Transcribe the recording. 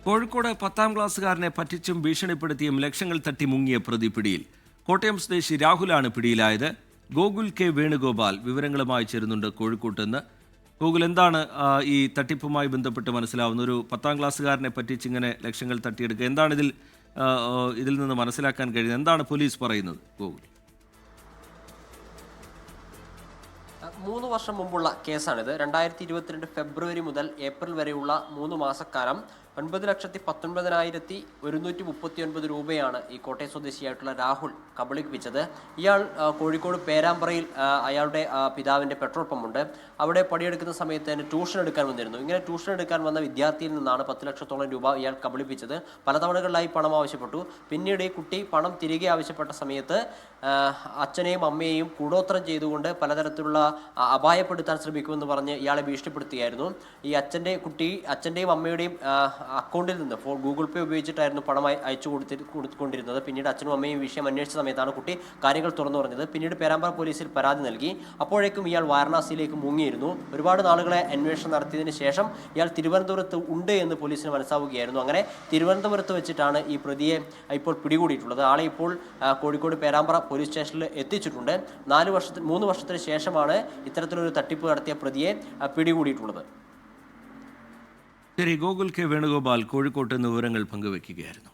കോഴിക്കോട് 10ാം ക്ലാസ്സുകാരനെ പറ്റിച്ചും ഭീഷണിപ്പെടുത്തിയും ലക്ഷങ്ങൾ തട്ടി മുങ്ങിയ പ്രതി പിടിയിൽ. കോട്ടയം സ്വദേശി രാഹുലാണ് പിടിയിലായത്. ഗോകുൽ കെ വേണുഗോപാൽ വിവരങ്ങളുമായി ചേരുന്നുണ്ട് കോഴിക്കോട്ട് നിന്ന്. ഗോകുൽ, എന്താണ് ഈ തട്ടിപ്പുമായി ബന്ധപ്പെട്ട് മനസ്സിലാവുന്ന? ഒരു 10ാം ക്ലാസ്സുകാരനെ പറ്റിച്ചിങ്ങനെ ലക്ഷങ്ങൾ തട്ടിയെടുക്കുക, എന്താണ് ഇതിൽ നിന്ന് മനസ്സിലാക്കാൻ കഴിയുന്നത്? എന്താണ് പോലീസ് പറയുന്നത് ഗോകുൽ? 3 വർഷം മുമ്പുള്ള കേസാണിത്. 2022 ഫെബ്രുവരി മുതൽ ഏപ്രിൽ വരെയുള്ള 3 മാസക്കാലം 9,19,139 രൂപയാണ് ഈ കോട്ടയം സ്വദേശിയായിട്ടുള്ള രാഹുൽ കബളിപ്പിച്ചത്. ഇയാൾ കോഴിക്കോട് പേരാമ്പ്രയിൽ അയാളുടെ പിതാവിൻ്റെ പെട്രോൾ പമ്പുണ്ട്, അവിടെ പണിയെടുക്കുന്ന സമയത്ത് തന്നെ ട്യൂഷൻ എടുക്കാൻ വന്നിരുന്നു. ഇങ്ങനെ ട്യൂഷൻ എടുക്കാൻ വന്ന വിദ്യാർത്ഥിയിൽ നിന്നാണ് 10 ലക്ഷത്തോളം രൂപ ഇയാൾ കബളിപ്പിച്ചത്. പല തവണകളിലായി പണം ആവശ്യപ്പെട്ടു. പിന്നീട് ഈ കുട്ടി പണം തിരികെ ആവശ്യപ്പെട്ട സമയത്ത് അച്ഛനെയും അമ്മയെയും കൂടോത്രം ചെയ്തുകൊണ്ട് പലതരത്തിലുള്ള അപായപ്പെടുത്താൻ ശ്രമിക്കുമെന്ന് പറഞ്ഞ് ഇയാളെ ഭീഷണിപ്പെടുത്തുകയായിരുന്നു. ഈ അച്ഛൻ്റെയും അമ്മയുടെയും അക്കൗണ്ടിൽ നിന്ന് ഗൂഗിൾ പേ ഉപയോഗിച്ചിട്ടായിരുന്നു പണം അയച്ചു കൊടുത്തുകൊണ്ടിരുന്നത്. പിന്നീട് അച്ഛനും അമ്മയും വിഷയം അന്വേഷിച്ച സമയത്താണ് കുട്ടി കാര്യങ്ങൾ തുറന്നു പറഞ്ഞത്. പിന്നീട് പേരാമ്പ്ര പോലീസിൽ പരാതി നൽകി. അപ്പോഴേക്കും ഇയാൾ വാരണാസിയിലേക്ക് മുങ്ങിയിരുന്നു. ഒരുപാട് നാളുകളെ അന്വേഷണം നടത്തിയതിന് ശേഷം ഇയാൾ തിരുവനന്തപുരത്ത് ഉണ്ട് എന്ന് പോലീസിന് മനസ്സാവുകയായിരുന്നു. അങ്ങനെ തിരുവനന്തപുരത്ത് വെച്ചിട്ടാണ് ഈ പ്രതിയെ ഇപ്പോൾ പിടികൂടിയിട്ടുള്ളത്. ആളെ ഇപ്പോൾ കോഴിക്കോട് പേരാമ്പ്ര പോലീസ് സ്റ്റേഷനിൽ എത്തിച്ചിട്ടുണ്ട്. 3 വർഷത്തിന് ശേഷമാണ് ഇത്തരത്തിലൊരു തട്ടിപ്പ് നടത്തിയ പ്രതിയെ പിടികൂടിയിട്ടുള്ളത്. ശരി, ഗോകുൽ കെ വേണുഗോപാൽ കോഴിക്കോട്ട് നിന്ന് വിവരങ്ങൾ പങ്കുവയ്ക്കുകയായിരുന്നു.